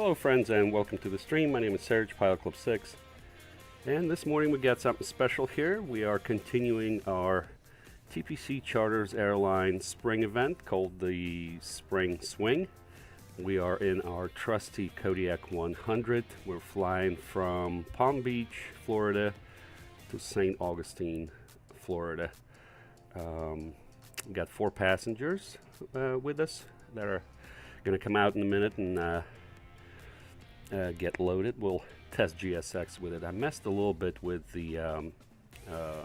Hello friends and welcome to the stream. My name is Serge, Pilot Club 6. And this morning we got something special here. We are continuing our TPC Charters Airline spring event called the Spring Swing. We are in our trusty Kodiak 100. We're flying from Palm Beach, Florida to St. Augustine, Florida. We got 4 passengers with us that are going to come out in a minute and get loaded. We'll test GSX with it. I messed a little bit with the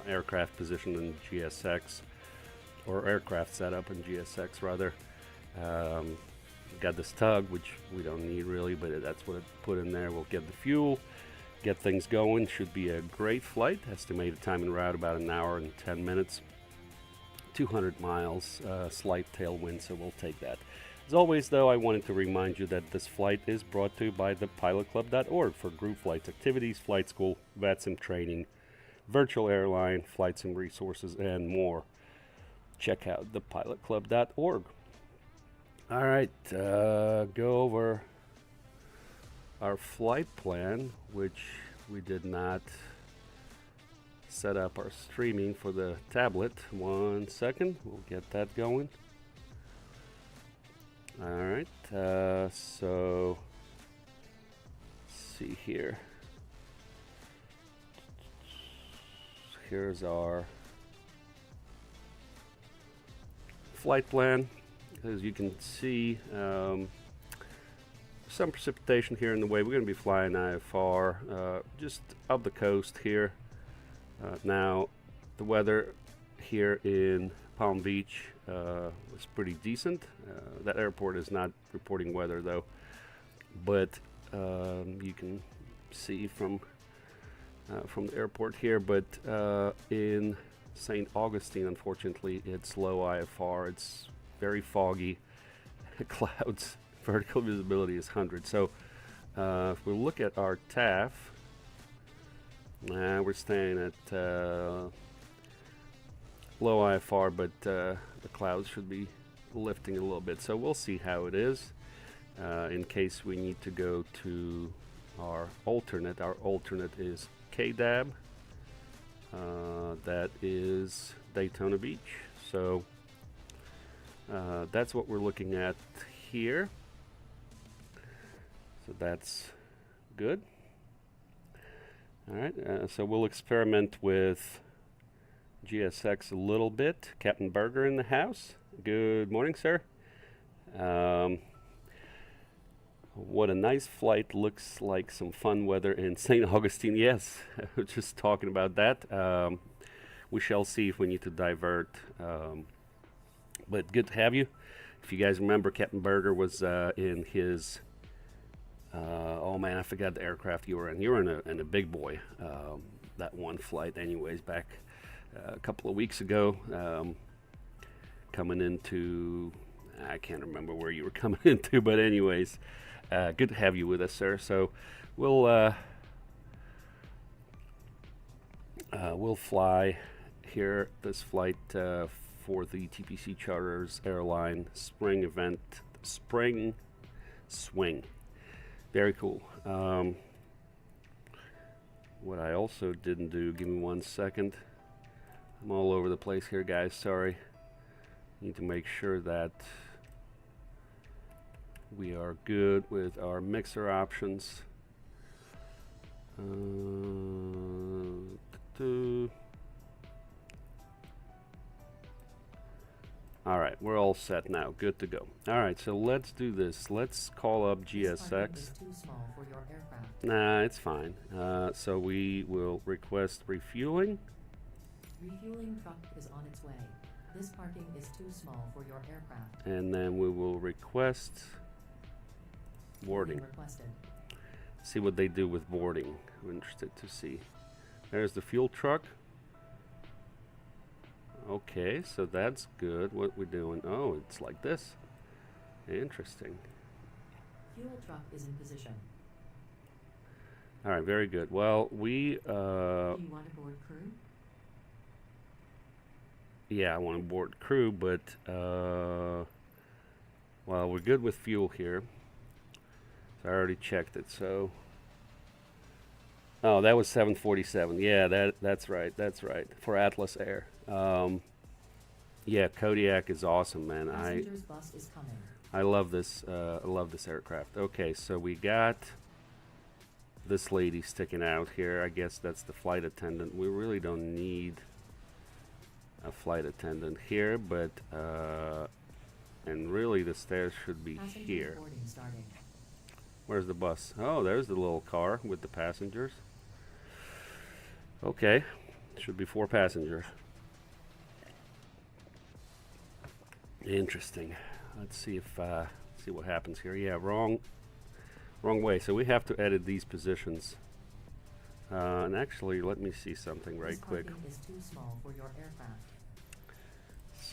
aircraft position in GSX, or aircraft setup in GSX rather. Got this tug, which we don't need really, but that's what I put in there. We'll get the fuel, get things going. Should be a great flight. Estimated time en route about an hour and 10 minutes. 200 miles, slight tailwind, so we'll take that. As always, though, I wanted to remind you that this flight is brought to you by the pilotclub.org for group flights, activities, flight school, VATSIM training, virtual airline, flight sim resources, and more. Check out thepilotclub.org. All right, go over our flight plan, which we did not set up our streaming for the tablet. 1 second, we'll get that going. All right, so let's see here. Here's our flight plan. As you can see, some precipitation here in the way. We're going to be flying IFR just up the coast here. Now, the weather here in Palm Beach was pretty decent. That airport is not reporting weather though, but you can see from the airport here. But in St. Augustine, unfortunately, it's low IFR. It's very foggy. Clouds. Vertical visibility is 100. So if we look at our TAF, we're staying at low IFR, but the clouds should be lifting a little bit. So we'll see how it is in case we need to go to our alternate. Our alternate is KDAB. That is Daytona Beach. So that's what we're looking at here. So that's good. All right, so we'll experiment with GSX a little bit. Captain Beringher in the house. Good morning, sir. What a nice flight. Looks like some fun weather in St. Augustine. Yes, I was just talking about that. We shall see if we need to divert. But good to have you. If you guys remember, Captain Beringher was in his... oh man, I forgot the aircraft you were in. You were in a big boy. That one flight anyways, back a couple of weeks ago, coming into, I can't remember where you were coming into, but anyways, good to have you with us, sir. So we'll fly here this flight for the TPC Charters Airline spring event, Spring Swing. Very cool. What I also didn't do, give me 1 second. I'm all over the place here, guys. Sorry. Need to make sure that we are good with our mixer options. All right, we're all set now. Good to go. All right, so let's do this. Let's call up GSX. Is too small for your aircraft. Nah, it's fine. So we will request refueling. Refueling truck is on its way. This parking is too small for your aircraft. And then we will request boarding. Requested. See what they do with boarding. I'm interested to see. There's the fuel truck. Okay, so that's good. What we're doing? Oh, it's like this. Interesting. Fuel truck is in position. All right, very good. Well, we... Do you want to board crew? Yeah, I want to board crew, but... well, we're good with fuel here. So So I already checked it. So, oh, that was 747. Yeah, that's right. That's right. For Atlas Air. Yeah, Kodiak is awesome, man. Passengers bus is coming. I love this. I love this aircraft. Okay, so we got this lady sticking out here. I guess that's the flight attendant. We really don't need a flight attendant here, but and really the stairs should be here. Boarding starting. Where's the bus? Oh, there's the little car with the passengers. Okay, should be 4 passengers. Interesting. Let's see if see what happens here. Yeah, wrong way. So we have to edit these positions. And actually, let me see something right quick. This parking is too small for your aircraft.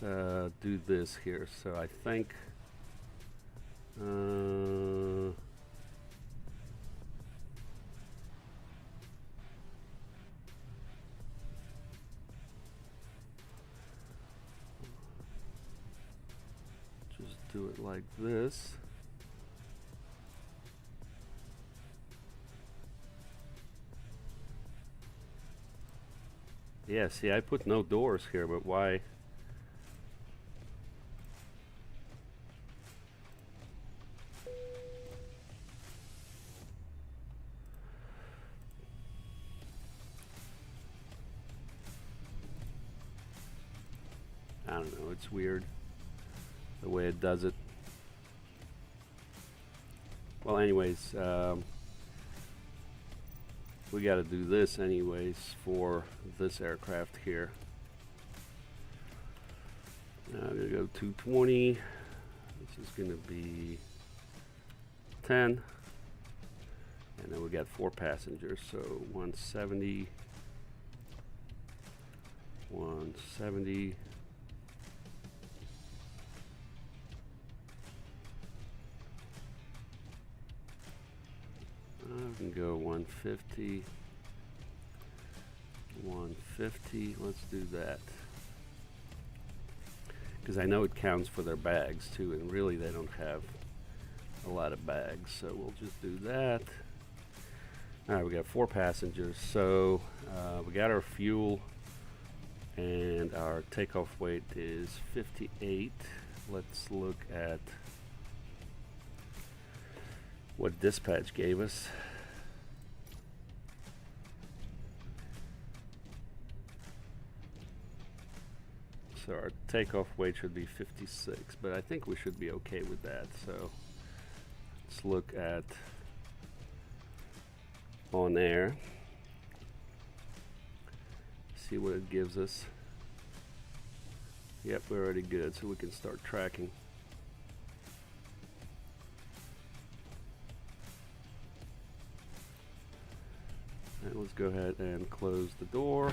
Let's do this here. So I think just do it like this. Yeah, see, I put no doors here, but why? I don't know, it's weird the way it does it. Well, anyways, we got to do this anyways for this aircraft here. Now I'm going to go 220. This is going to be 10. And then we got 4 passengers, so 170, 170. I can go 150, 150. Let's do that. Because I know it counts for their bags too, and really they don't have a lot of bags, so we'll just do that. All right, we got 4 passengers, so we got our fuel, and our takeoff weight is 58. Let's look at what dispatch gave us. So our takeoff weight should be 56, but I think we should be okay with that. So let's look at OnAir, see what it gives us. Yep, we're already good, so we can start tracking. And let's go ahead and close the door.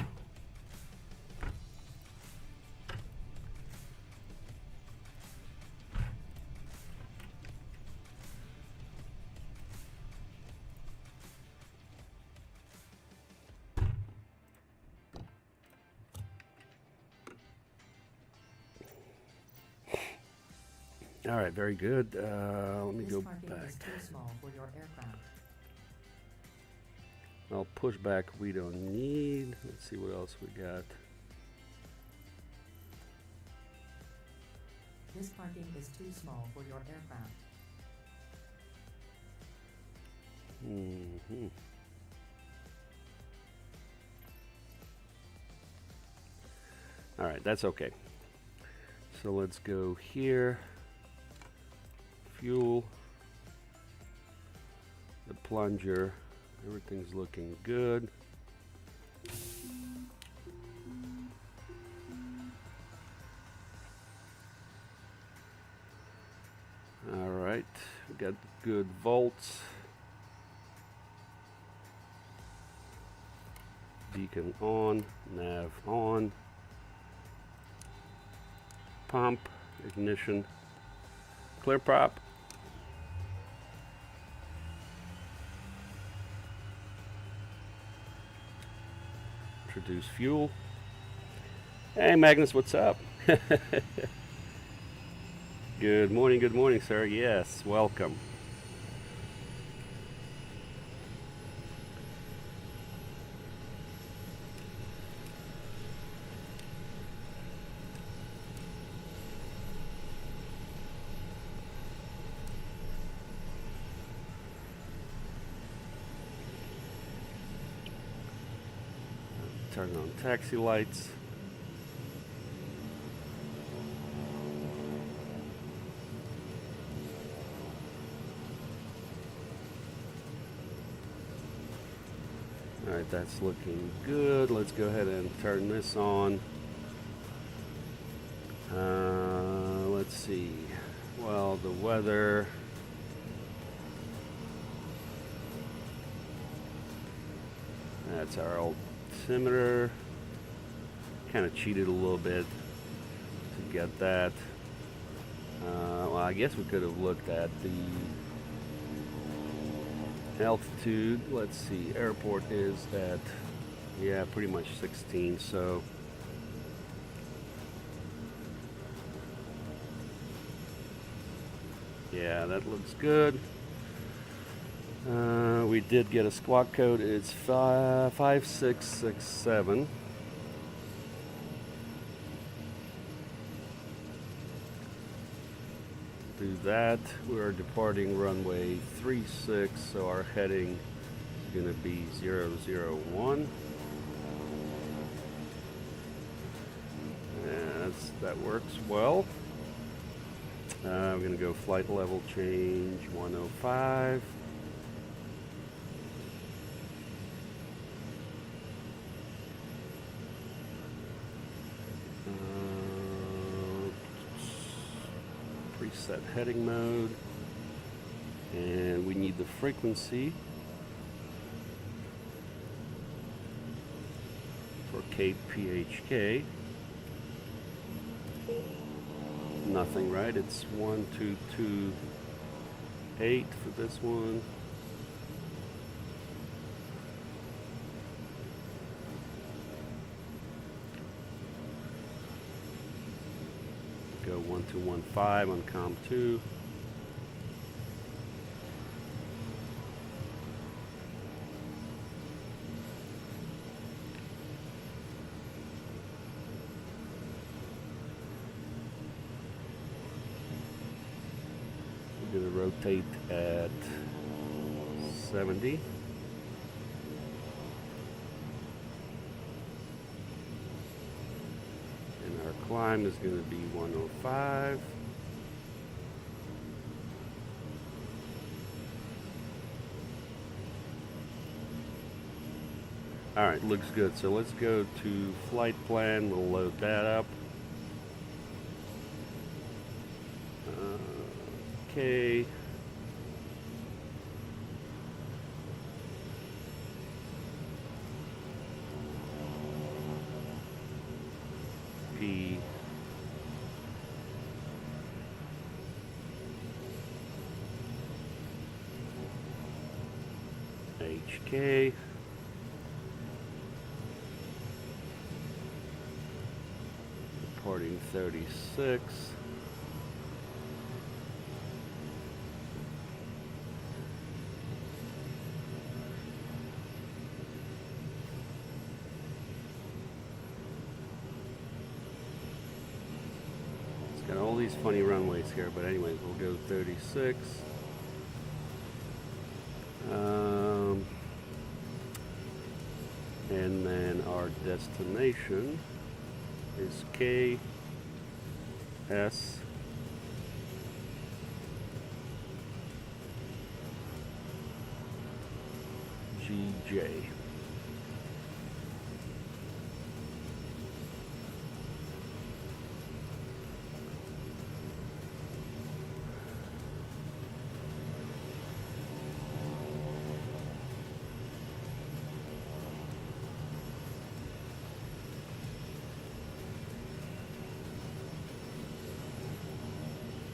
All right, very good. Let me go parking back. is too small for your aircraft. I'll push back we don't need. Let's see what else we got. This parking is too small for your aircraft. All right, that's okay. So let's go here. Fuel. The plunger. Everything's looking good. All right, we got good volts. Beacon on, nav on. Pump, ignition, clear prop. Introduce fuel. Hey Magnus, what's up? Good morning, sir. Yes, welcome. Turn on taxi lights. Alright, that's looking good. Let's go ahead and turn this on. Let's see. Well, the weather. That's our altimeter. Kind of cheated a little bit to get that. Well, I guess we could have looked at the altitude. Let's see. Airport is at, yeah, pretty much 16. So yeah, that looks good. We did get a squawk code. It's 5667. Do that. We are departing runway 36, so our heading is going to be 001. And that works well. We're going to go flight level change 105. Preset heading mode, and we need the frequency for KPHK. Nothing, right? It's 1228 for this one. Go 1215 on COM 2. We're going to rotate at 70. Climb is going to be 105. Alright, looks good. So let's go to flight plan. We'll load that up. Okay. P. HK. Reporting 36. It's got all these funny runways here, but anyways, we'll go 36. And then our destination is KS GJ.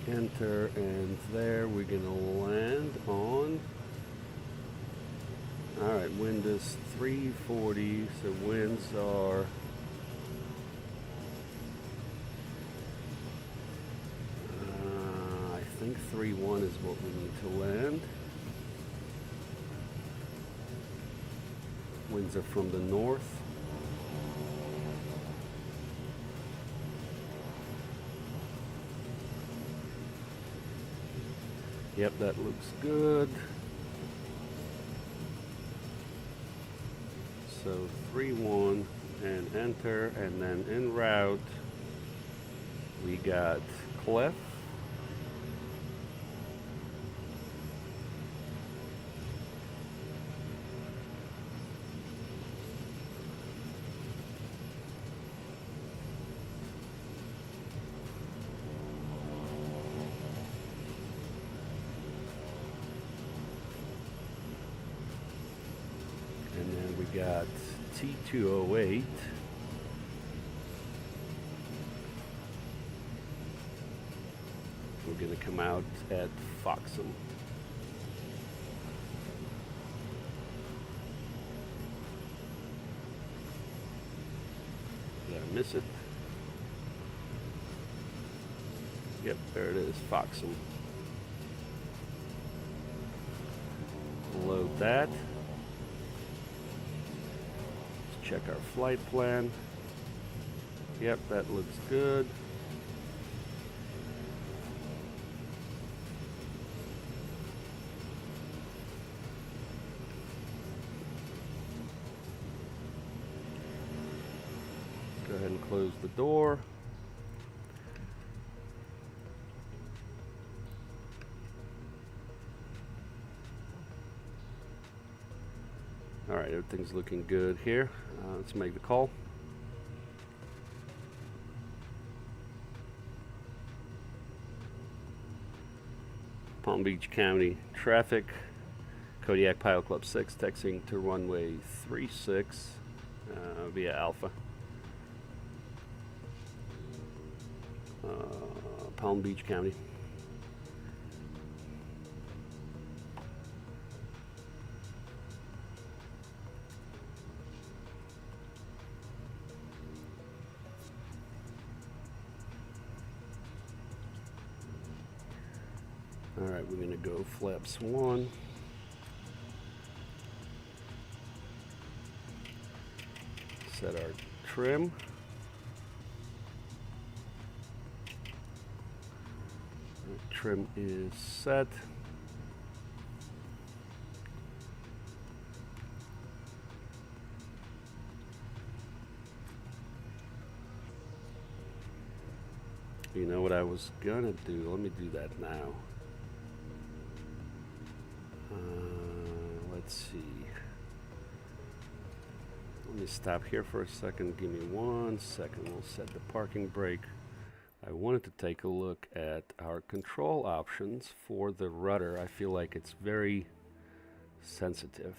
Enter, and there we're gonna land on. Alright, wind is 340, so winds are I think 3-1 is what we need to land. Winds are from the north. Yep, that looks good. So 3-1. and enter, and then en route we got Cliff. And then we got T208. We're going to come out at VATSIM. Did I miss it? Yep, there it is, VATSIM. Load that. Let's check our flight plan. Yep, that looks good. Go ahead and close the door. All right, everything's looking good here. Let's make the call. Palm Beach County traffic. Kodiak Pilot Club 6 texting to runway 36 via Alpha. Palm Beach County. All right, we're gonna go flaps 1. Set our trim. Trim is set. You know what I was gonna do? Let me do that now. Let's see. Let me stop here for a second. Give me 1 second. We'll set the parking brake. I wanted to take a look at our control options for the rudder. I feel like it's very sensitive.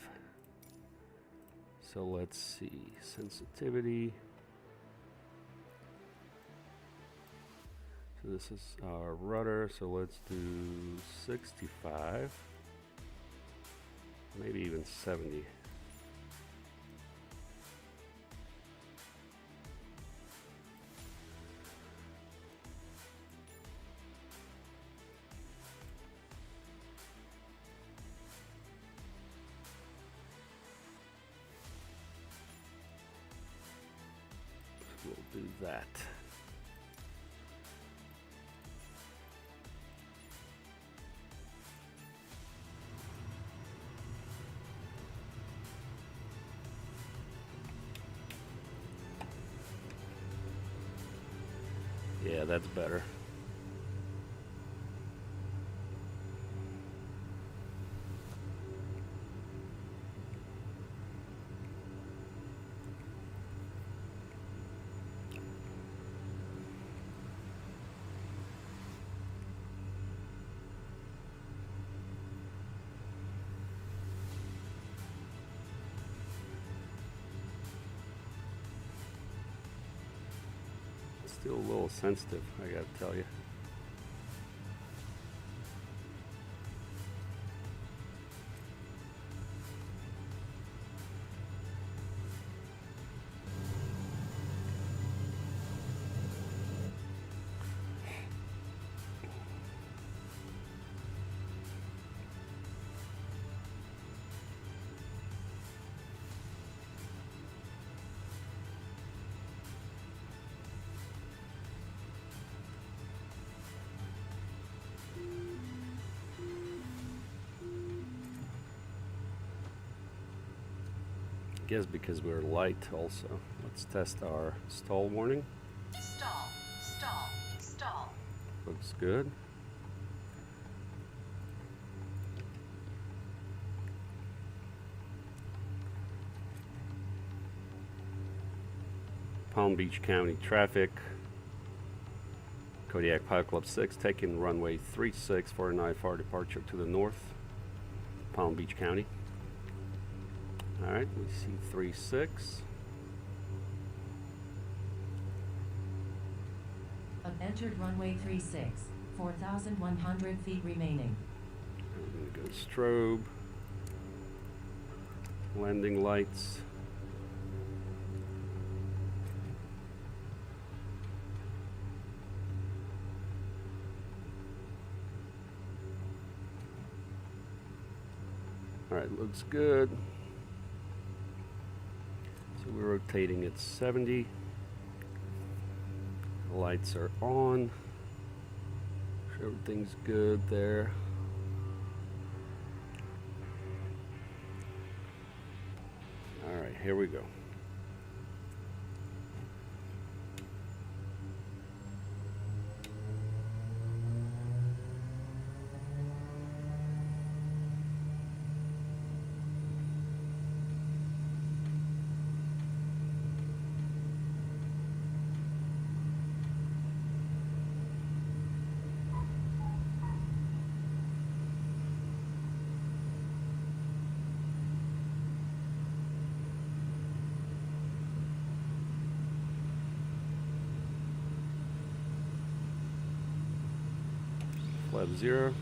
So let's see. Sensitivity. So this is our rudder. So let's do 65. Maybe even 70. We'll do that. Yeah, that's better. Still a little sensitive, I gotta tell you. guess because we're light also. Let's test our stall warning. Stall, stall, stall. Looks good. Palm Beach County traffic. Kodiak Pilot Club 6 taking runway 36 for an IFR departure to the north. Palm Beach County. Alright, we see 36. Entered runway 36, 4,100 feet remaining. I'm going to go strobe. Landing lights. Alright, looks good. So we're rotating at 70. The lights are on. Everything's good there. Alright, here we go. Flap 0.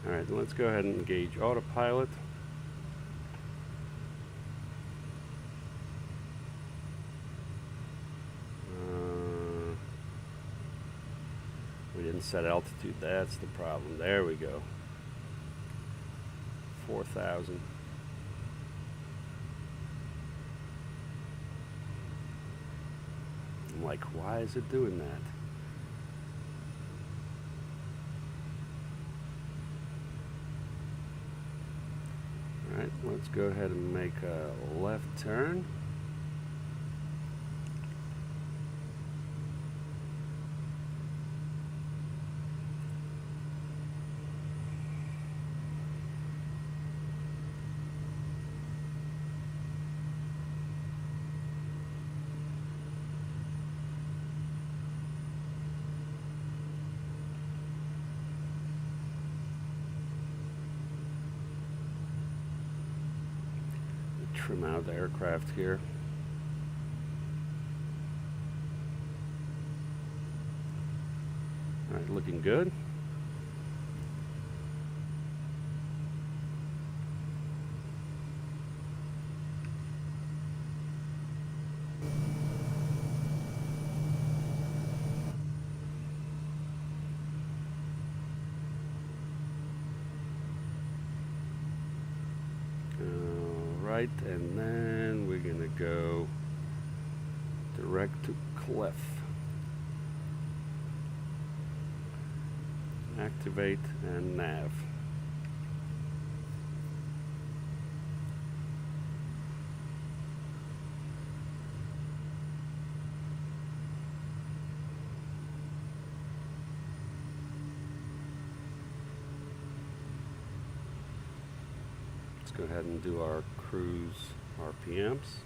Alright, let's go ahead and engage autopilot. We didn't set altitude, that's the problem. There we go. 4,000. I'm like, why is it doing that? Alright, let's go ahead and make a left turn. Trim out the aircraft here. All right, looking good. Right, and then we're gonna go direct to Clef. Activate and nav. Let's go ahead and do our cruise RPMs.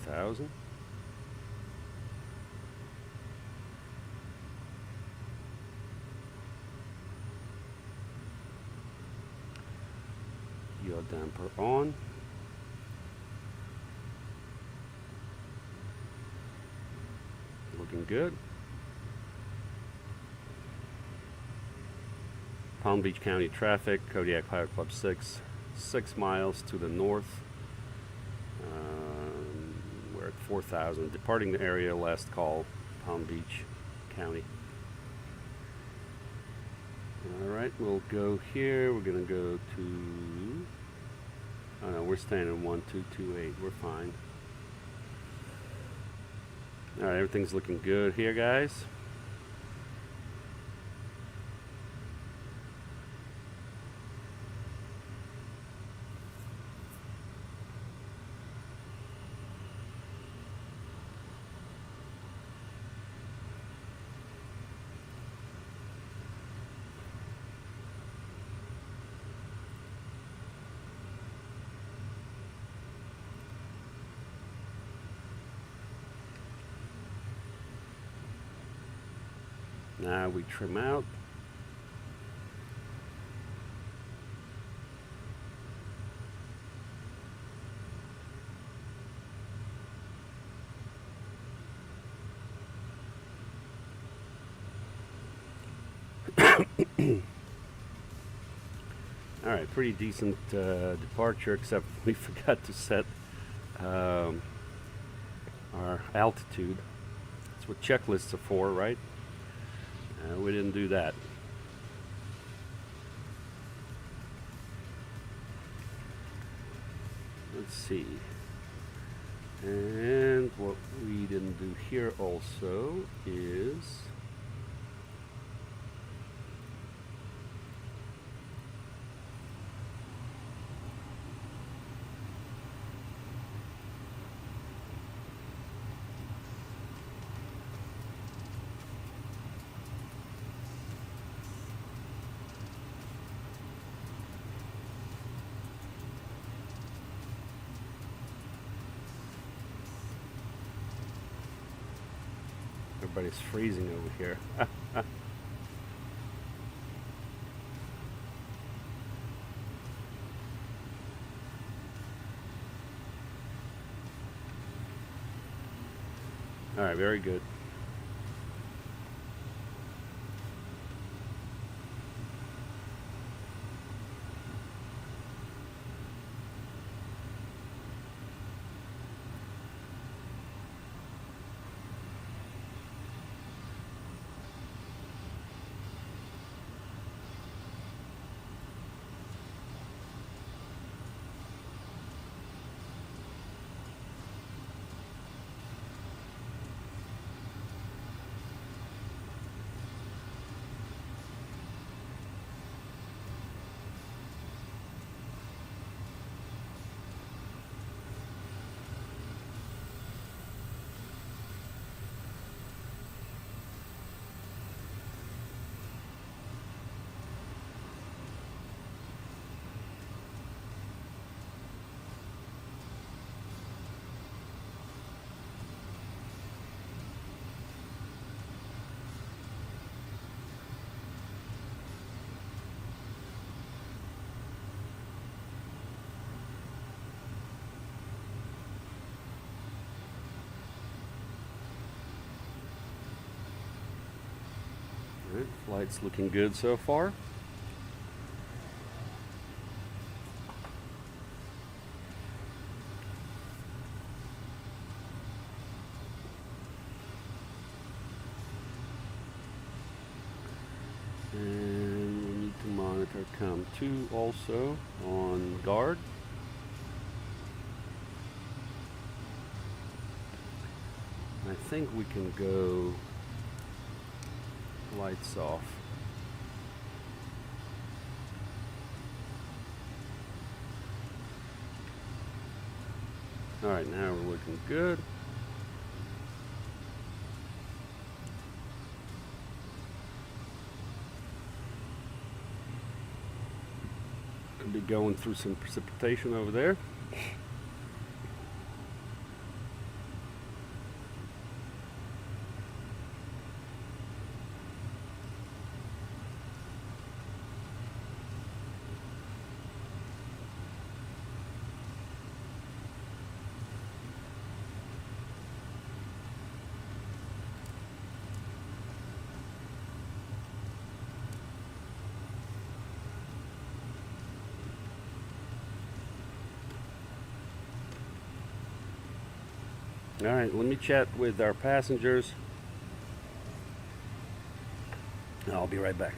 2,000. Yaw damper on. Looking good. Palm Beach County traffic, Kodiak Pilot Club 6, 6 miles to the north. We're at 4,000. Departing the area, last call, Palm Beach County. Alright, we'll go here. We're going to go to... Oh no, we're staying in 1228. We're fine. Alright, everything's looking good here, guys. Now we trim out. All right, pretty decent departure, except we forgot to set our altitude. That's what checklists are for, right? We didn't do that. Let's see. And what we didn't do here also is everybody's freezing over here. All right, very good. All right, flight's looking good so far. And we need to monitor COM 2 also on guard. I think we can go lights off. All right, now we're looking good. Could be going through some precipitation over there. All right, let me chat with our passengers. I'll be right back.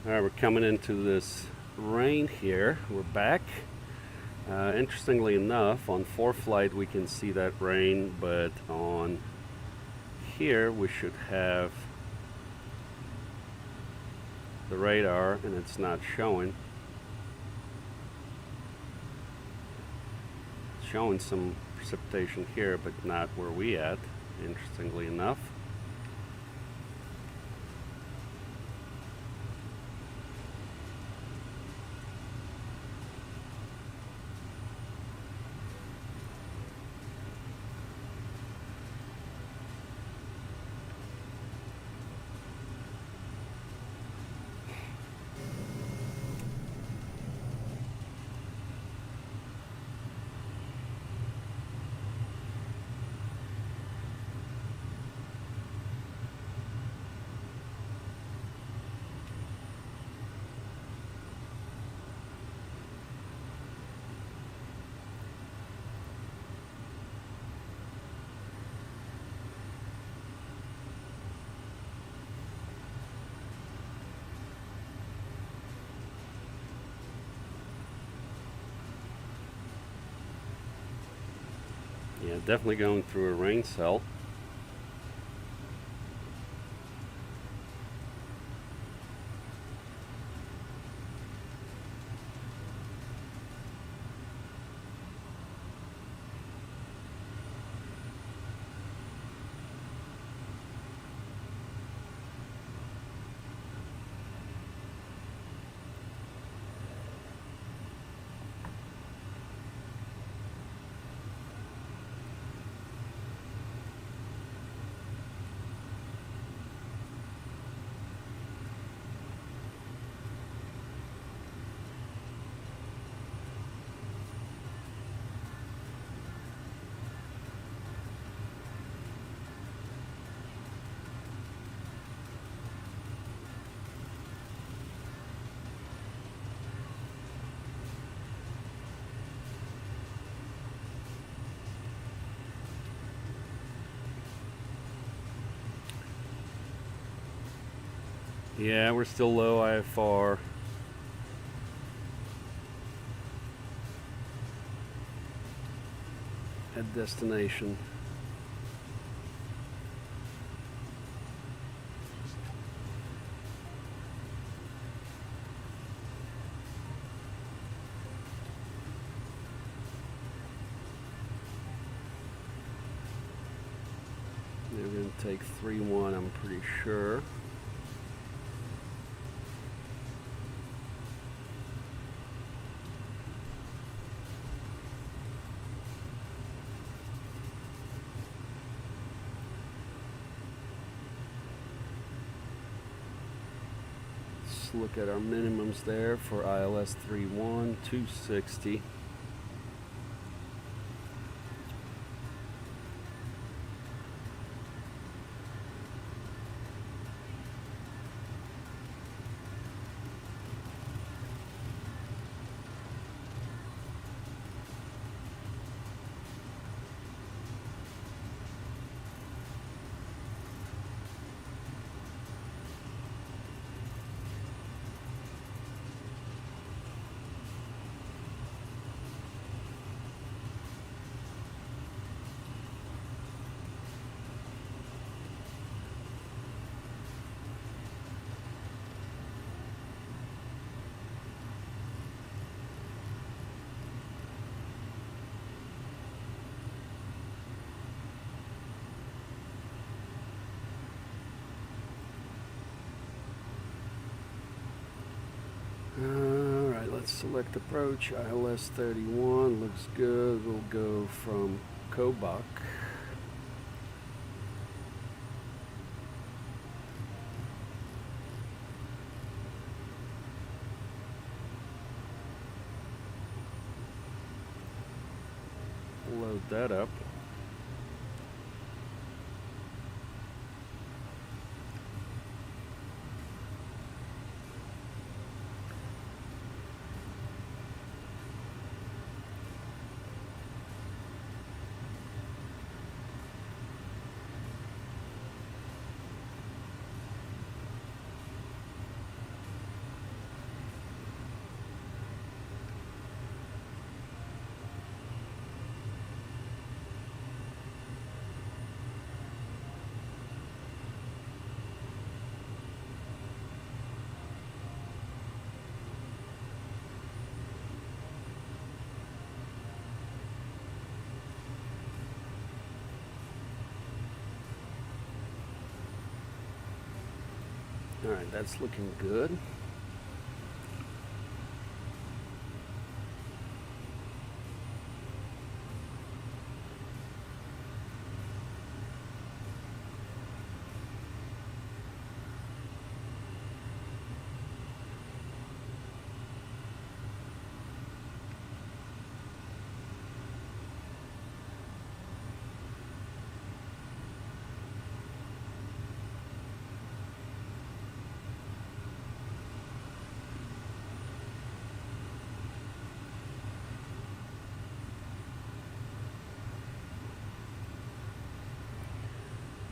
All right, we're coming into this rain here. We're back. Interestingly enough, on ForeFlight we can see that rain, but on here we should have the radar, and it's not showing. It's showing some precipitation here, but not where we at, interestingly enough. Yeah, definitely going through a rain cell. Yeah, we're still low IFR. At destination. They're going to take 3-1, I'm pretty sure. Look at our minimums there for ILS 3-1, 260. Alright, let's select approach. ILS 31 looks good. We'll go from Kodiak. Load that up. All right, that's looking good.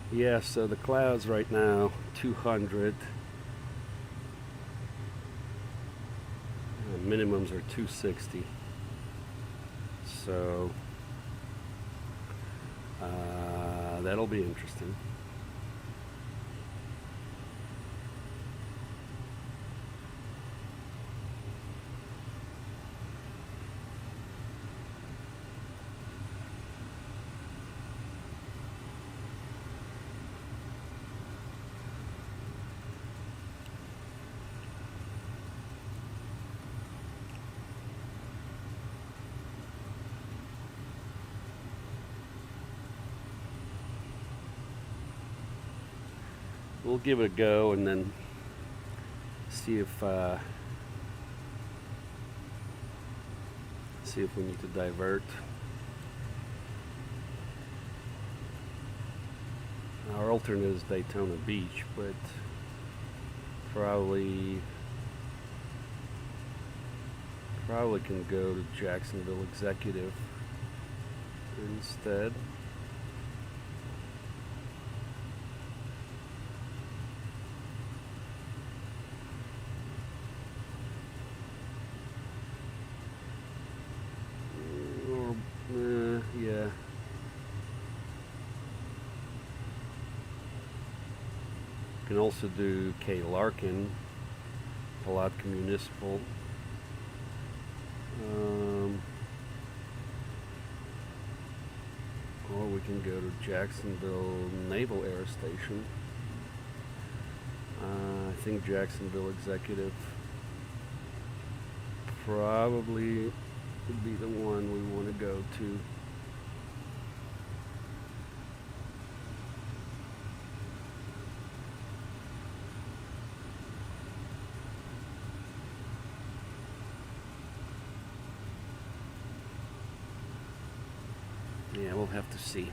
Yeah, so the clouds right now, 200. Minimums are 260. So that'll be interesting. We'll give it a go and then see if we need to divert. Our alternate is Daytona Beach, but probably can go to Jacksonville Executive instead. Yeah. Can also do K Larkin, Palatka Municipal. Or we can go to Jacksonville Naval Air Station. I think Jacksonville Executive probably would be the one we want to go to. Yeah, we'll have to see.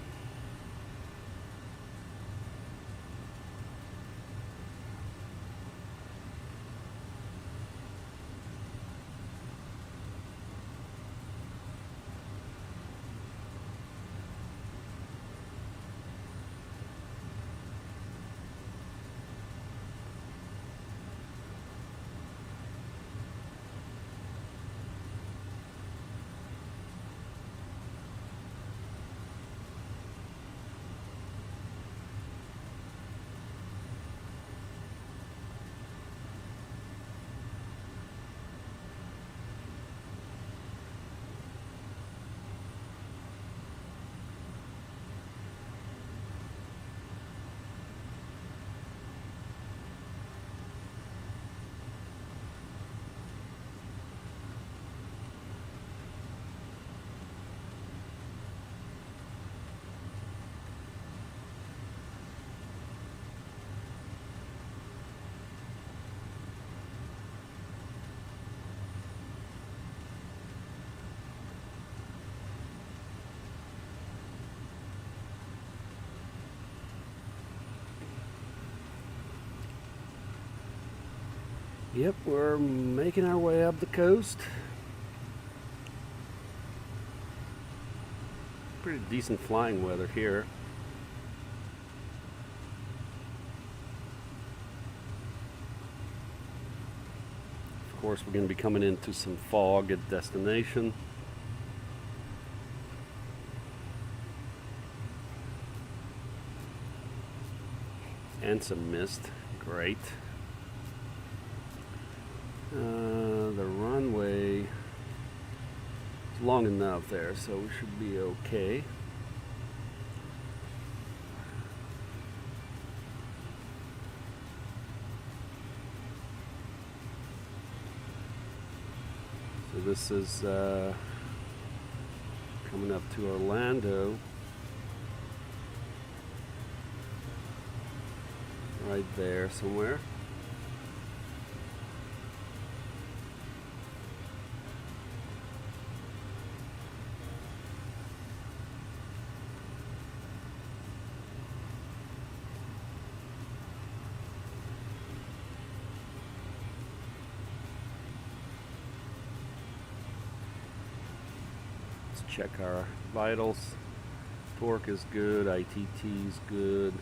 Yep, we're making our way up the coast. Pretty decent flying weather here. Of course, we're going to be coming into some fog at destination. And some mist. Great. The runway is long enough there, so we should be okay. this is coming up to Orlando. Right there somewhere. Check our vitals. Torque is good, ITT is good,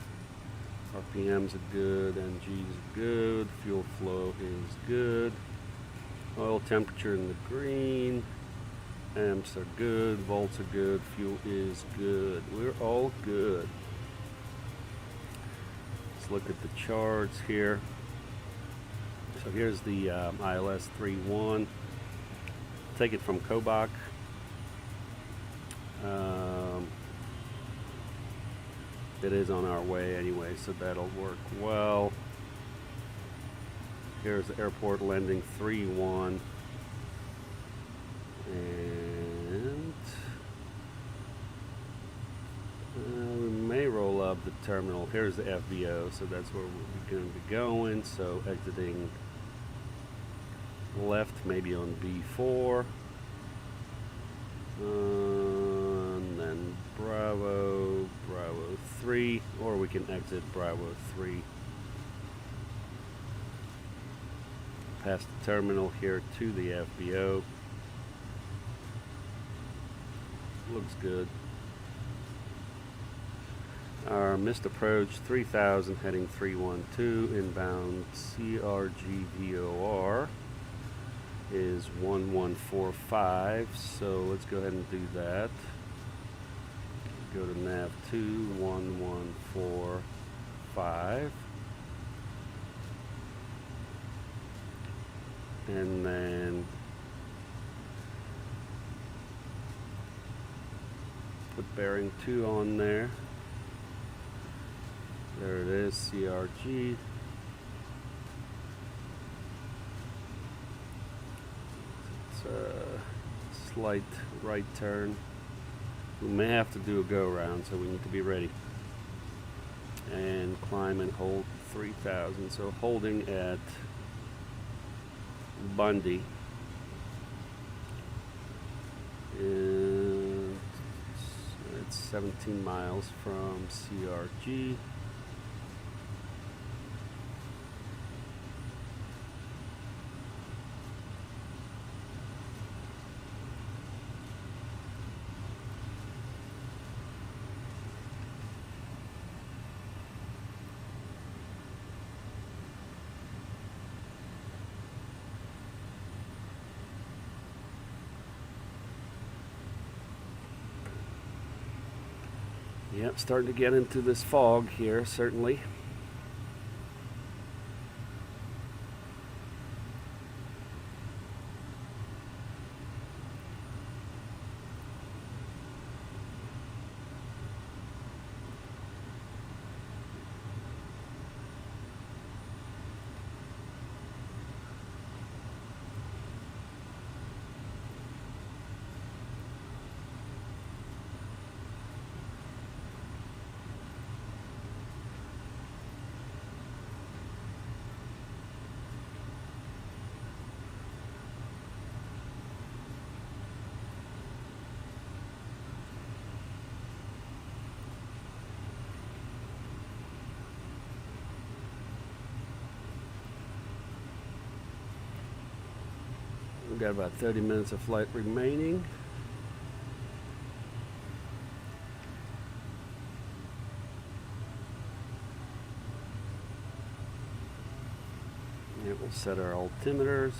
RPMs are good, NG is good, fuel flow is good, oil temperature in the green, amps are good, volts are good, fuel is good. We're all good. Let's look at the charts here. So here's the ILS 3.1. Take it from Kodiak. It is on our way anyway, so that'll work well. Here's the airport landing 3.1, and we may roll up the terminal. Here's the FBO, so that's where we're going to be going. So exiting left, maybe on B4. And then Bravo 3, or we can exit Bravo 3. Past the terminal here to the FBO. Looks good. Our missed approach 3000 heading 312, inbound CRG VOR is 1145, so let's go ahead and do that. Go to nav 2, 1145, and then put bearing 2 on there. There it is, CRG. Slight right turn. We may have to do a go around, so we need to be ready. And climb and hold 3000. So holding at Bundy. And it's 17 miles from CRG. Yep, starting to get into this fog here, certainly. We've got about 30 minutes of flight remaining. Yeah, we'll set our altimeters.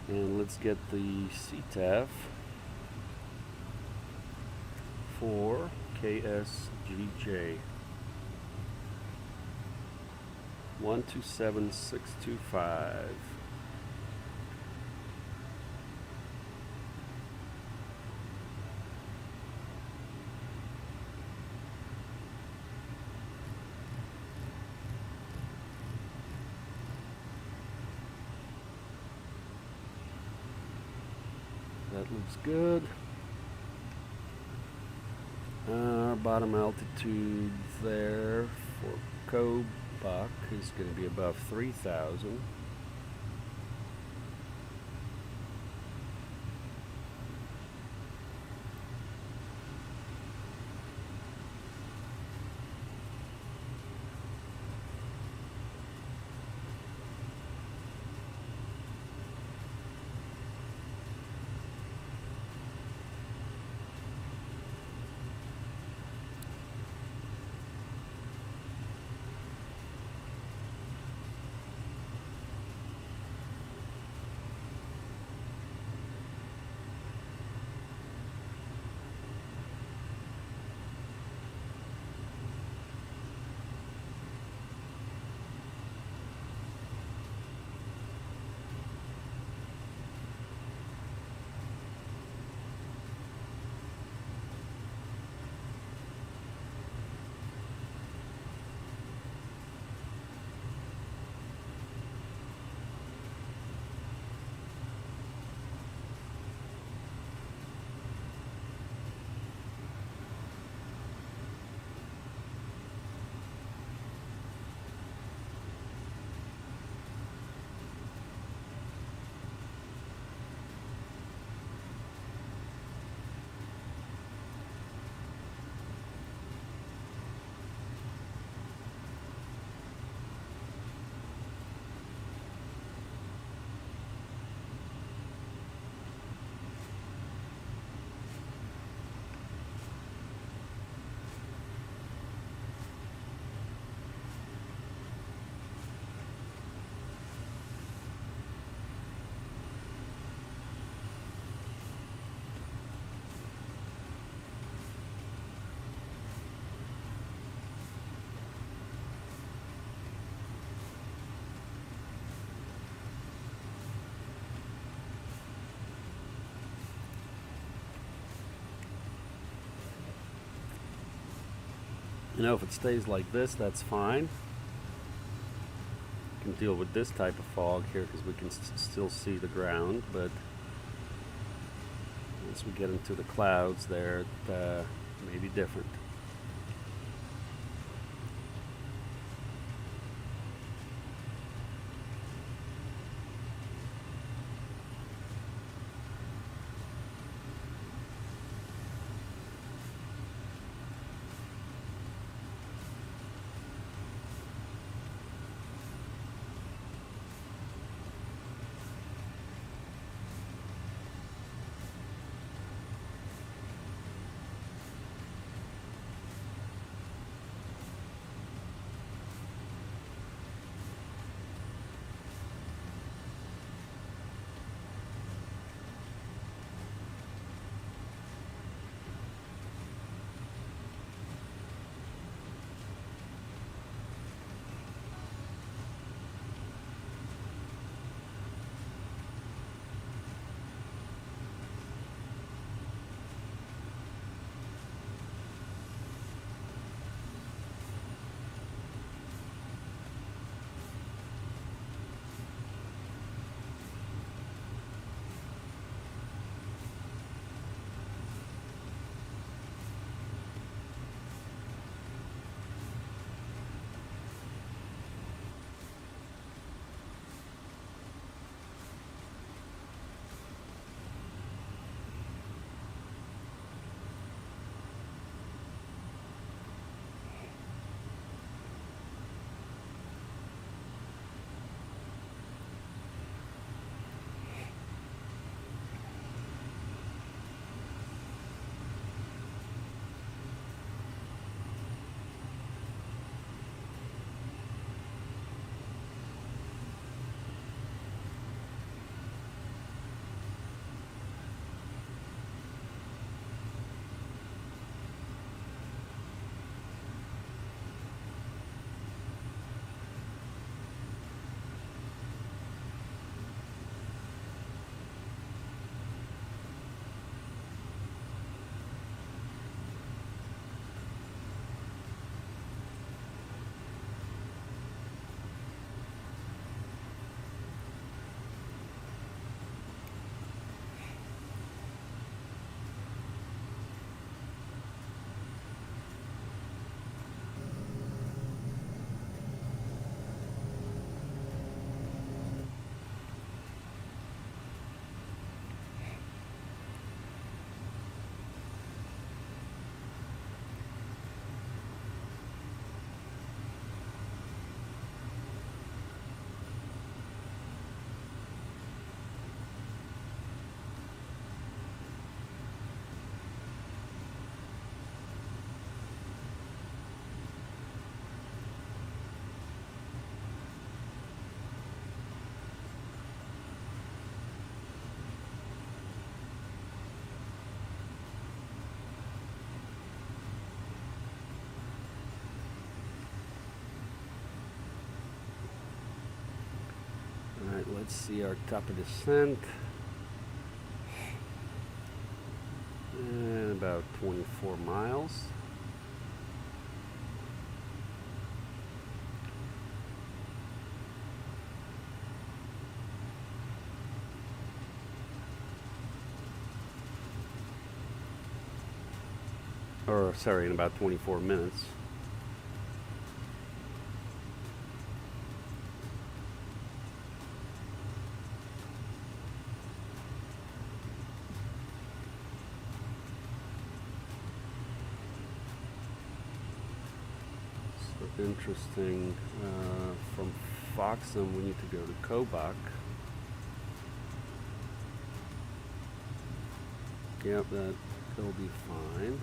And let's get the CTAF for KSGJ 127625. That looks good. Bottom altitude there for Kodiak is going to be above 3,000. You know, if it stays like this, that's fine. Can deal with this type of fog here because we can still see the ground, but once we get into the clouds there, it may be different. let's see our top of descent. And about 24 miles. Or sorry, in about 24 minutes. So interesting. From VATSIM, we need to go to Kodiak. Yep, that'll be fine.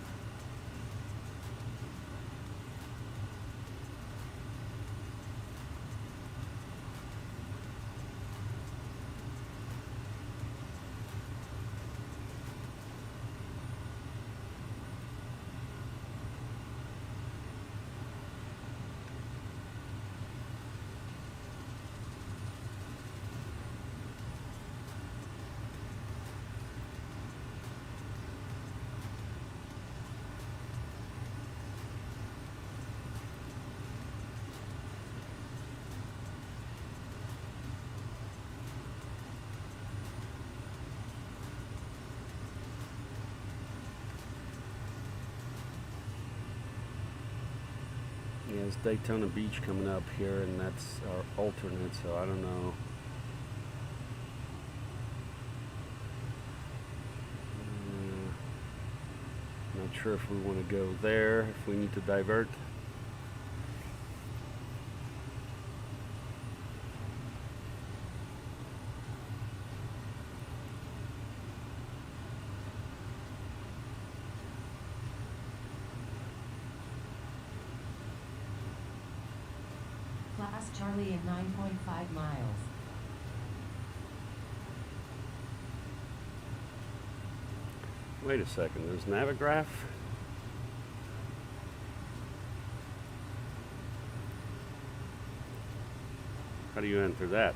Yeah, it's Daytona Beach coming up here, and that's our alternate, so I don't know. Not sure if we want to go there, if we need to divert. Class Charlie at 9.5 miles. Wait a second, there's Navigraph? How do you enter that?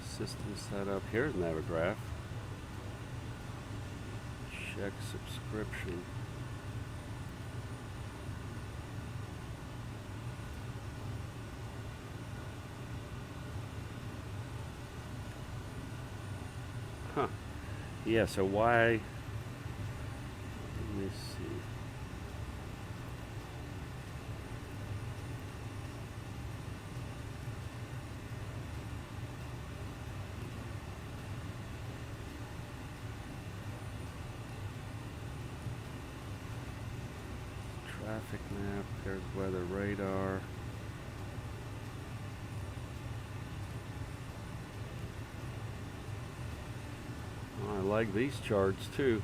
System setup, here's Navigraph. Check subscription. Huh. Yeah, so why? Let me see. Traffic map, there's weather radar. Oh, I like these charts too.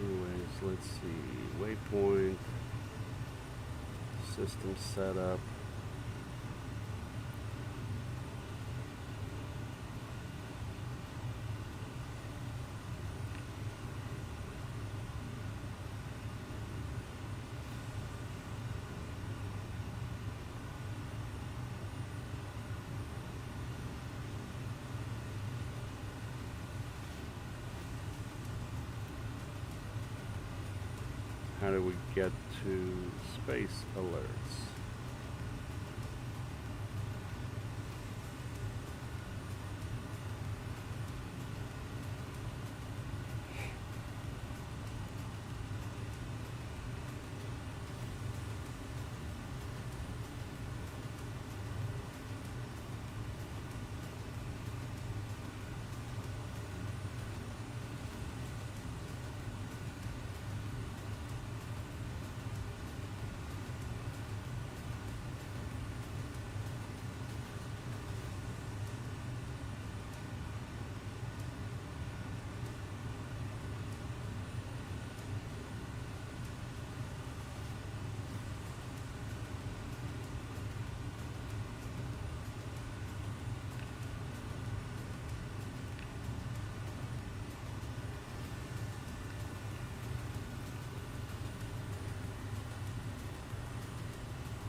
Anyways, let's see. Waypoint, system setup. How do we get to space alerts?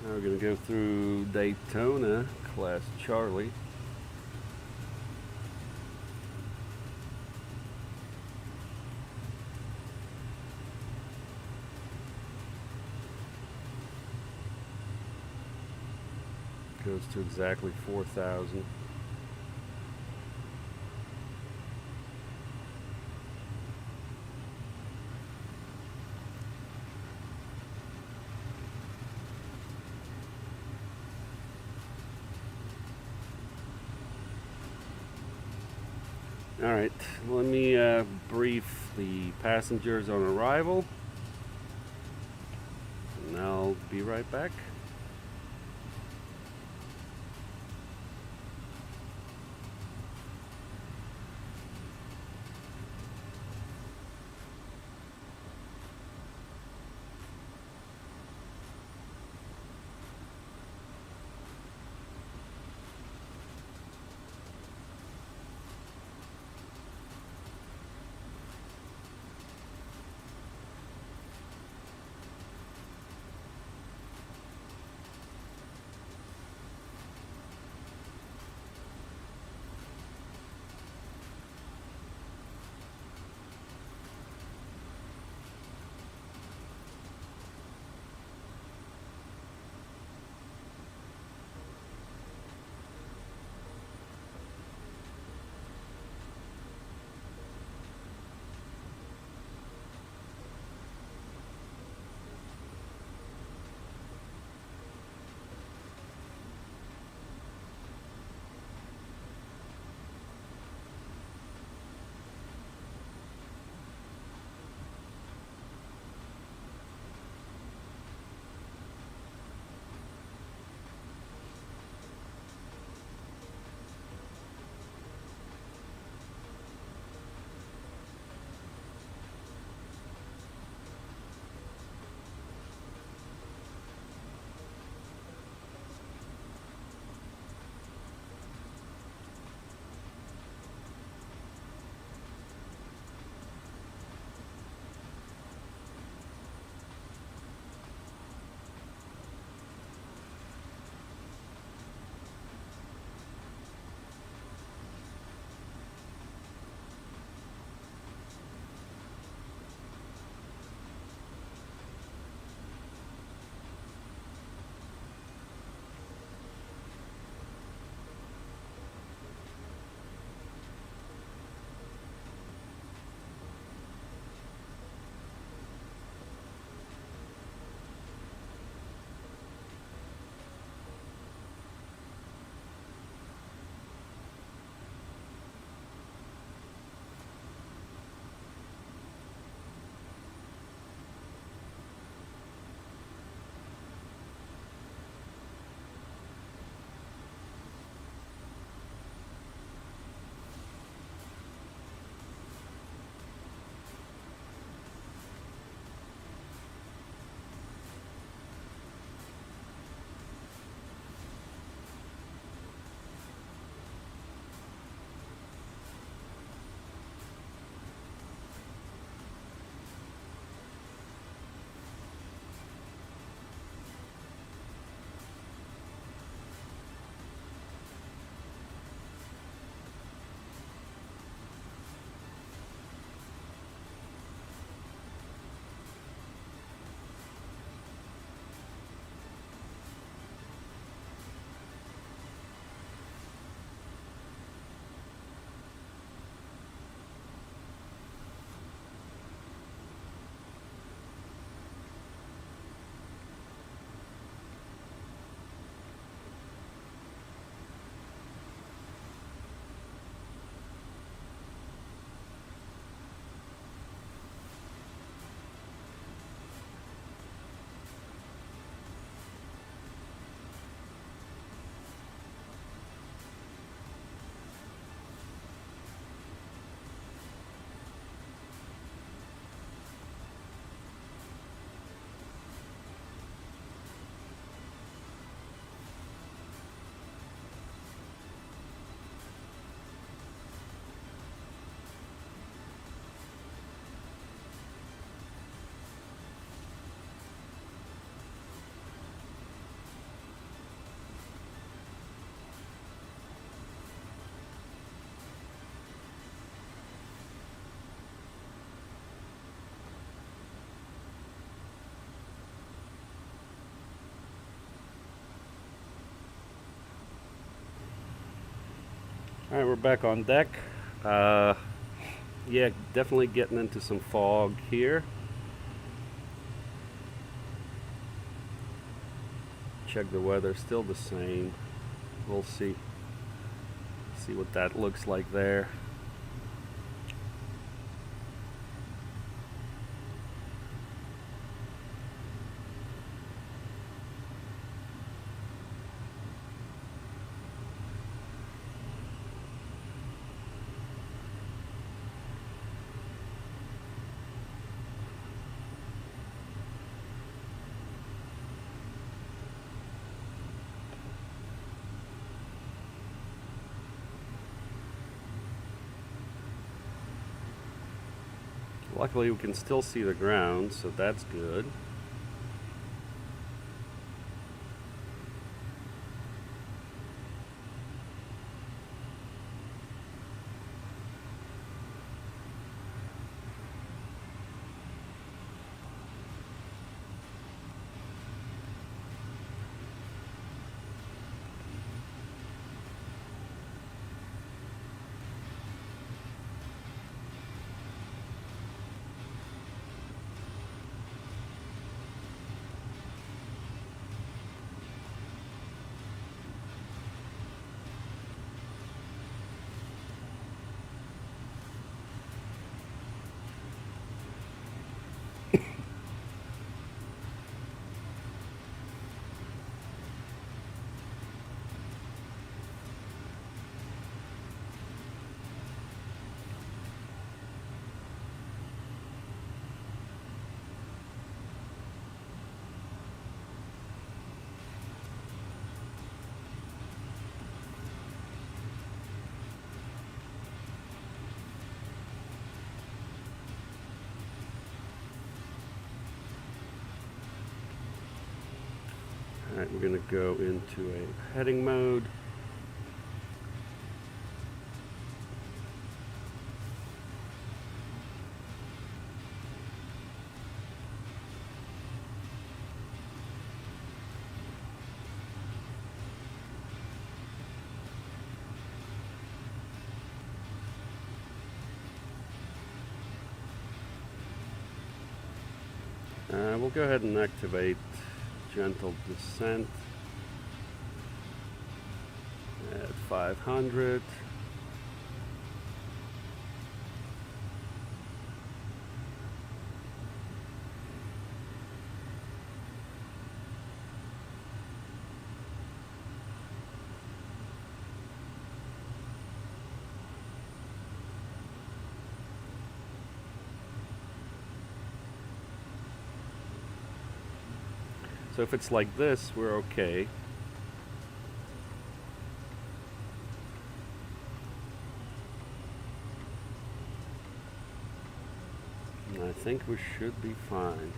Now we're going to go through Daytona, Class Charlie. Goes to exactly 4,000. All right, let me brief the passengers on arrival, and I'll be right back. All right, we're back on deck. Yeah, definitely getting into some fog here. Check the weather, still the same. We'll see what that looks like there. Luckily we can still see the ground, so that's good. All right, we're going to go into a heading mode. We'll go ahead and activate gentle descent at 500. So if it's like this, we're okay. And I think we should be fine.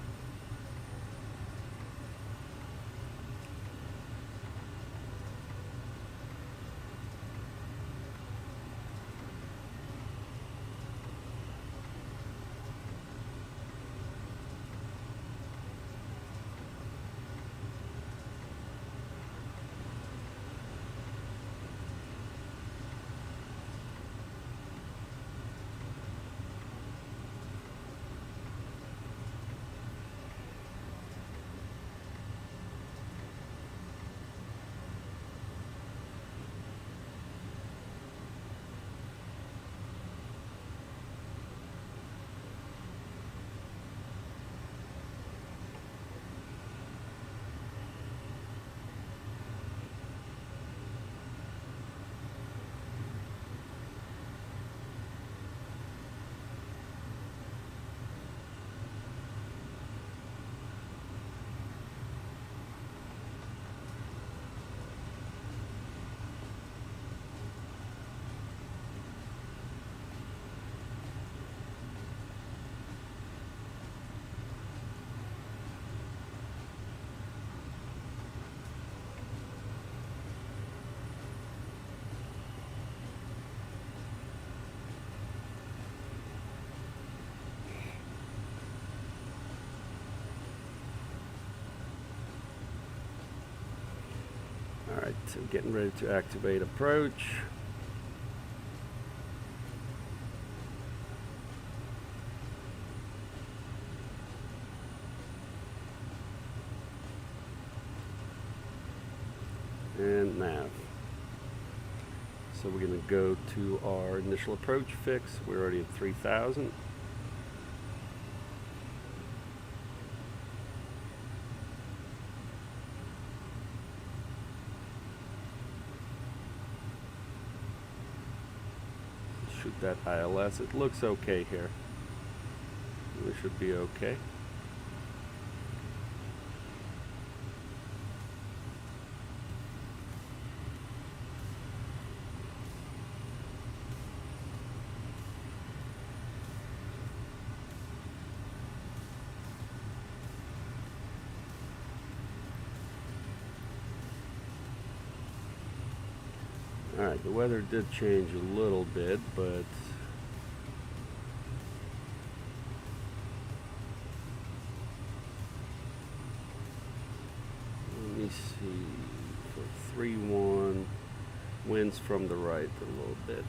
All right, so getting ready to activate approach. and nav. So we're going to go to our initial approach fix. We're already at 3,000. Shoot that ILS. It looks okay here. We should be okay. Alright, the weather did change a little bit, but let me see, for 3-1, winds from the right a little bit.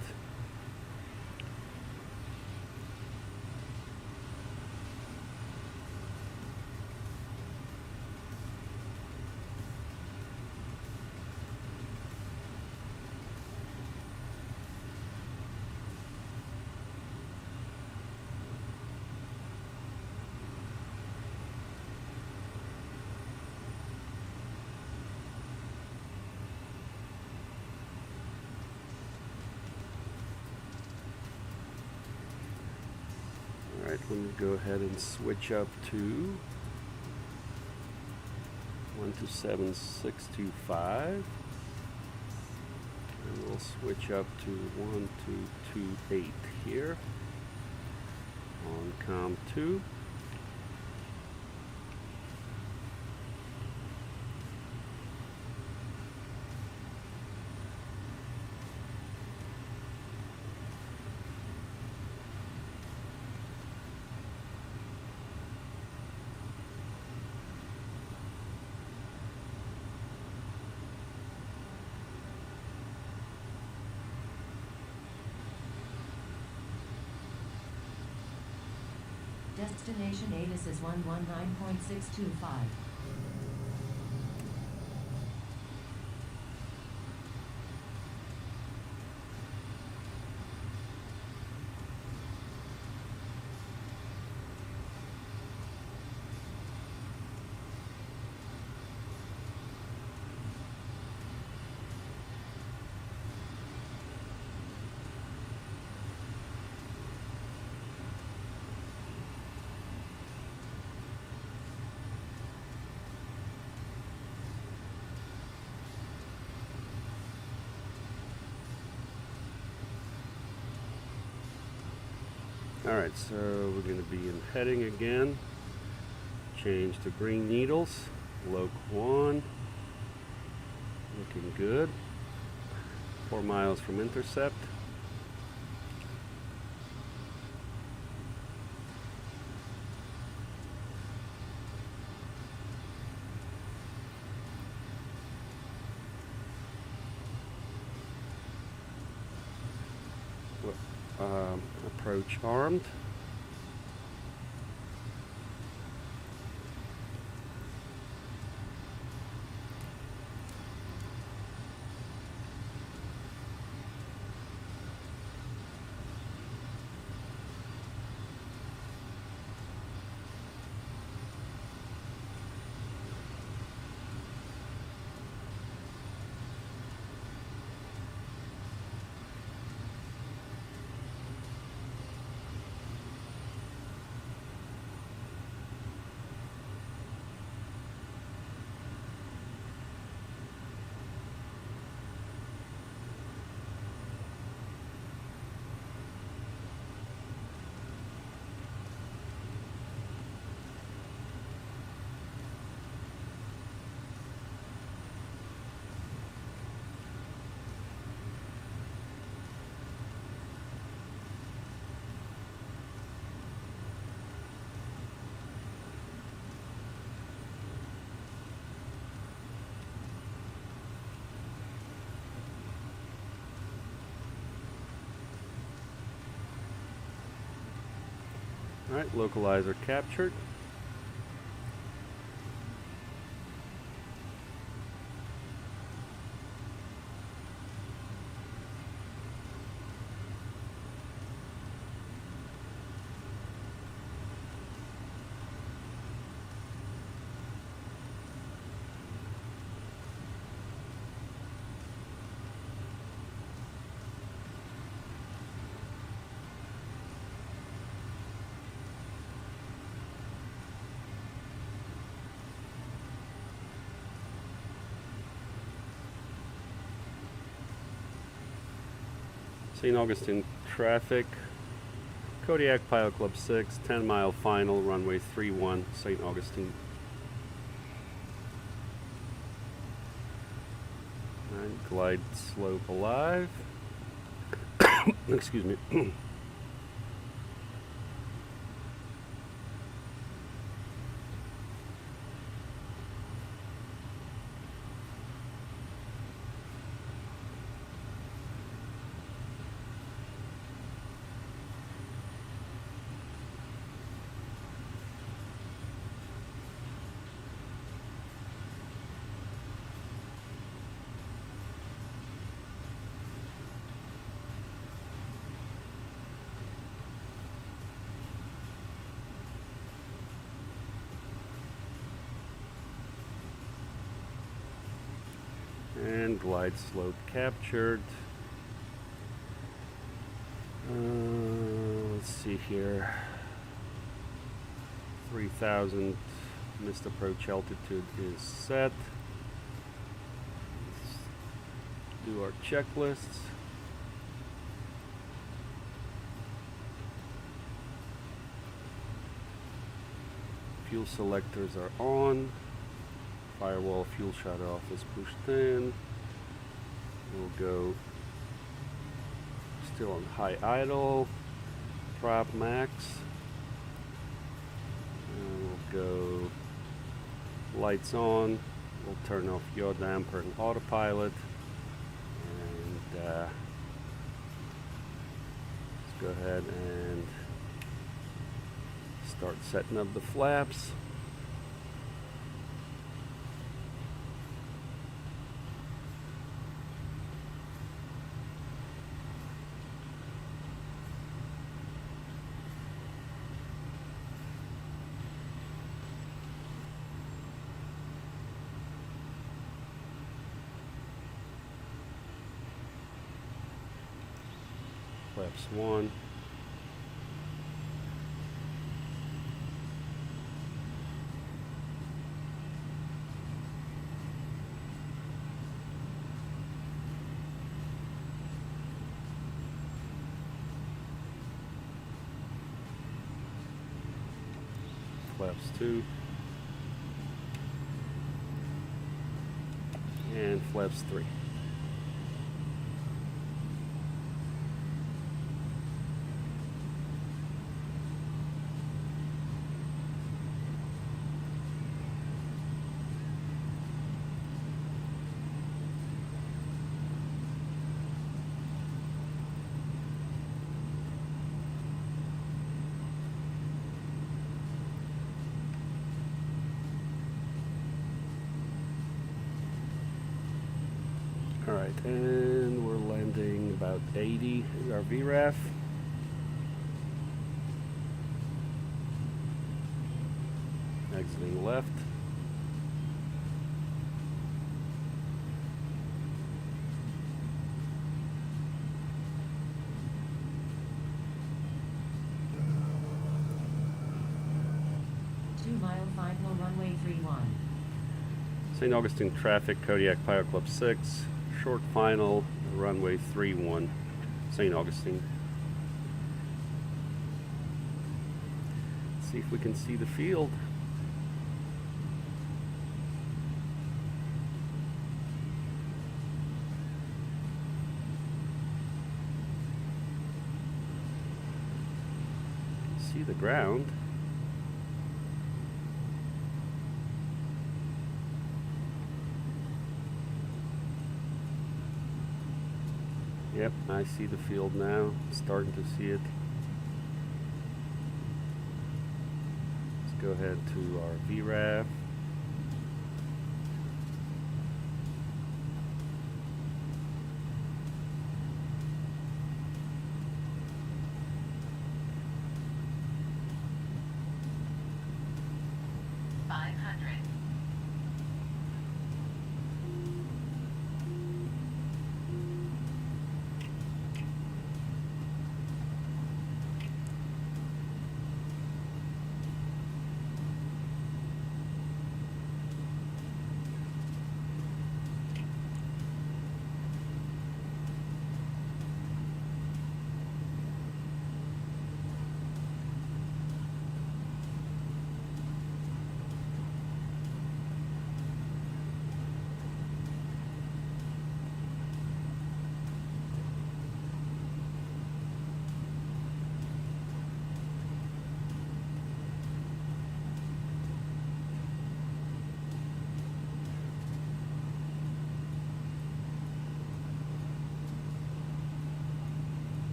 Alright, let me go ahead and switch up to 127625. And we'll switch up to 1228 here on COM 2. Destination ATIS is 119.625. Alright, so we're going to be in heading again. Change to green needles. Loc 1. Looking good. 4 miles from intercept. Approach armed. Alright, localizer captured. St. Augustine traffic. Kodiak Pilot Club 6, 10-mile final, runway 31, St. Augustine. And glide slope alive. Excuse me. And glide slope captured. Let's see here. 3,000 missed approach altitude is set. Let's do our checklists. Fuel selectors are on. Firewall fuel shutter off is pushed in. We'll go still on high idle, prop max. And we'll go lights on. We'll turn off yaw damper and autopilot. And let's go ahead and start setting up the flaps. Flaps 1. Flaps 2. And flaps 3. Alright, and we're landing about 80 is our VRAF. Exiting left. Two-mile final runway 31. St. Augustine traffic, Kodiak Pilot Club 6. Short final, runway 31, St. Augustine. Let's see if we can see the field. See the ground. Yep, I see the field now. Starting to see it. Let's go ahead to our VRAF.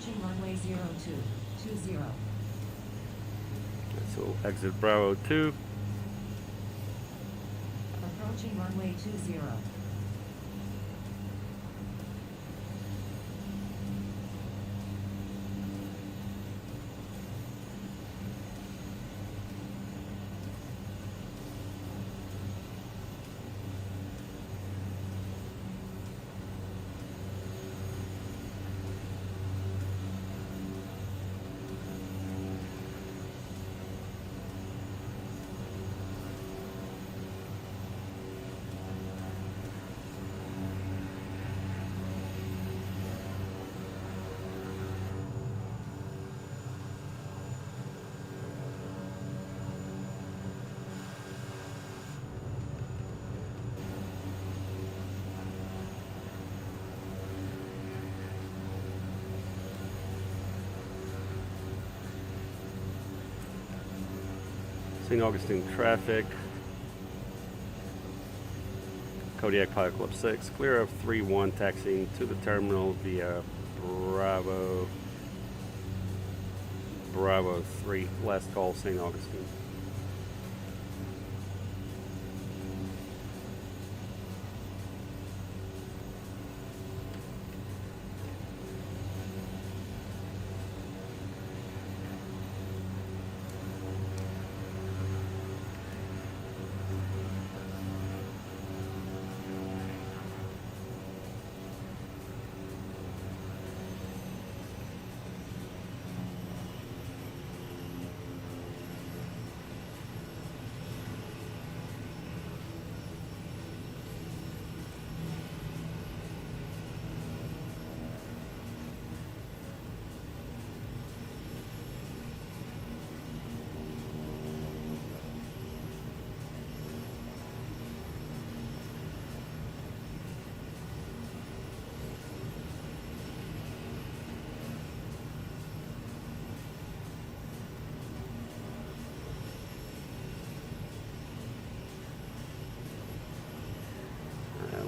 Approaching runway 0220. So exit Bravo 2. Approaching runway 20. St. Augustine traffic. Kodiak Pilot Club 6. Clear of 3-1 taxiing to the terminal via Bravo 3. Last call, St. Augustine.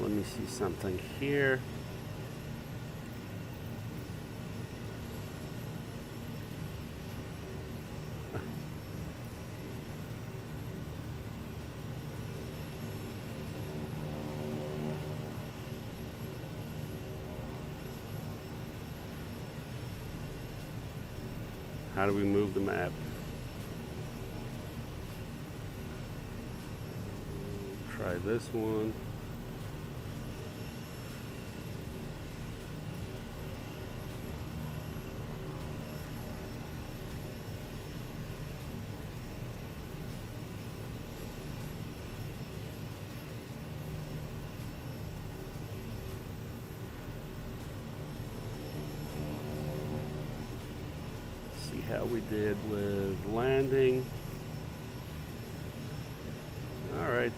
Let me see something here. How do we move the map? Try this one. How we did with landing. All right,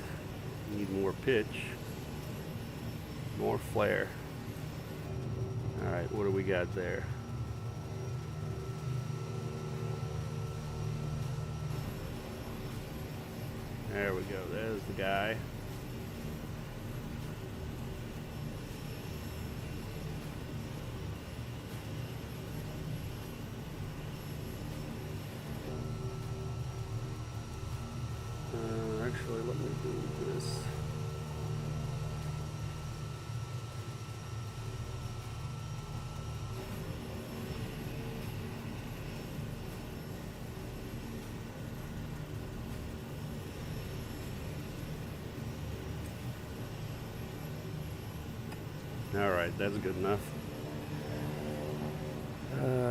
need more pitch, more flare. All right, what do we got there? There we go, there's the guy. Actually, let me do this. All right, that's good enough.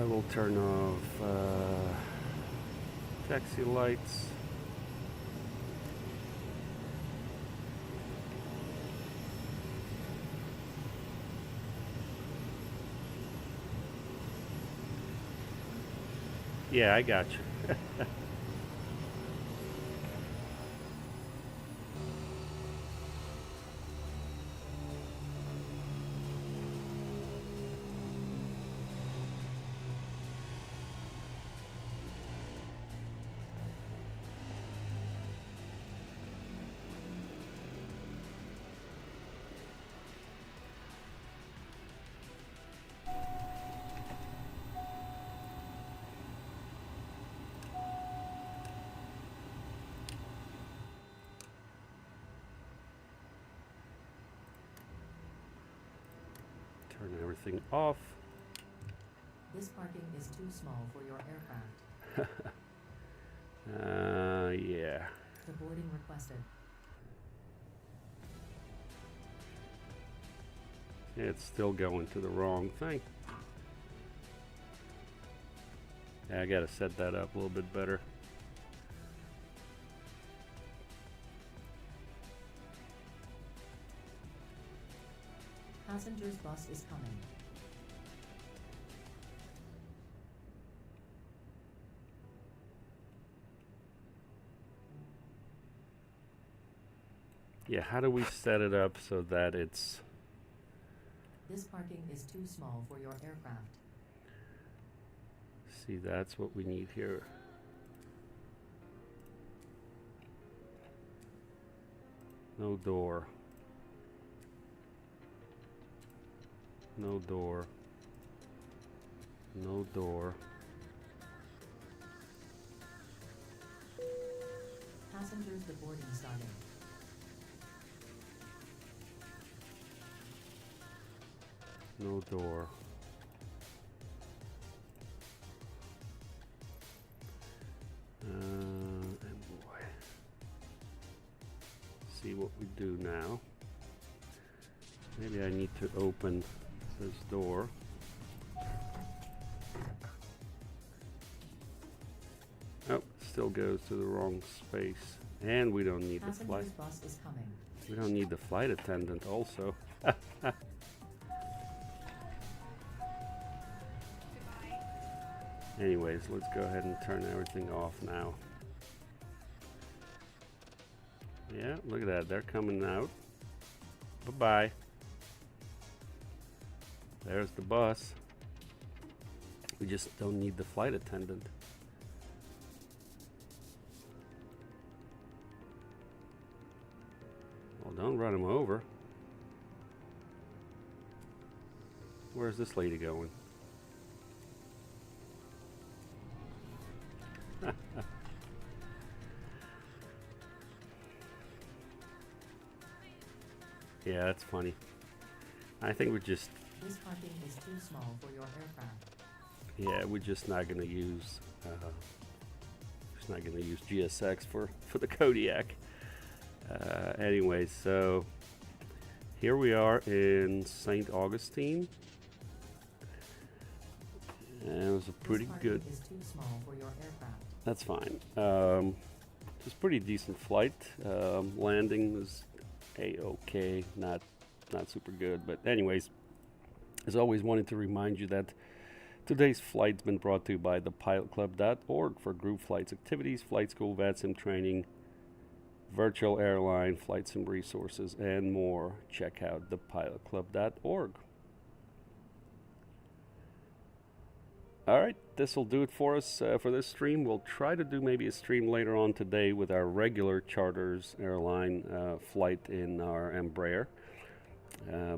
We'll turn off taxi lights. Yeah, I got you. Turn everything off. This parking is too small for your aircraft. Yeah. Deboarding requested. It's still going to the wrong thing. Yeah, I gotta set that up a little bit better. Passengers bus is coming. Yeah, how do we set it up so that it's... This parking is too small for your aircraft. See, that's what we need here. No door. No door. No door. Passengers deboarding starting. No door. And boy. See what we do now. Maybe I need to open this door. Oh, still goes to the wrong space. And we don't need the flight. Passengers bus is coming. We don't need the flight attendant also. Anyways, let's go ahead and turn everything off now. Yeah, look at that. They're coming out. Bye-bye. There's the bus. We just don't need the flight attendant. Well, don't run him over. Where's this lady going? Yeah, that's funny. I think we're just... This parking is too small for your aircraft. Yeah, we're just not gonna use GSX for the Kodiak. Anyway, so here we are in St. Augustine, and it was a pretty good. This parking is too small for your aircraft. That's fine. Just pretty decent flight. Landing was a-okay, not super good, but anyways. As always, wanted to remind you that today's flight's been brought to you by thepilotclub.org for group flights activities, flight school, VATSIM training, virtual airline, flight sim resources, and more. Check out thepilotclub.org. All right, this will do it for us for this stream. We'll try to do maybe a stream later on today with our regular charters airline flight in our Embraer.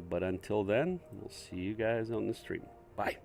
But until then, we'll see you guys on the stream. Bye.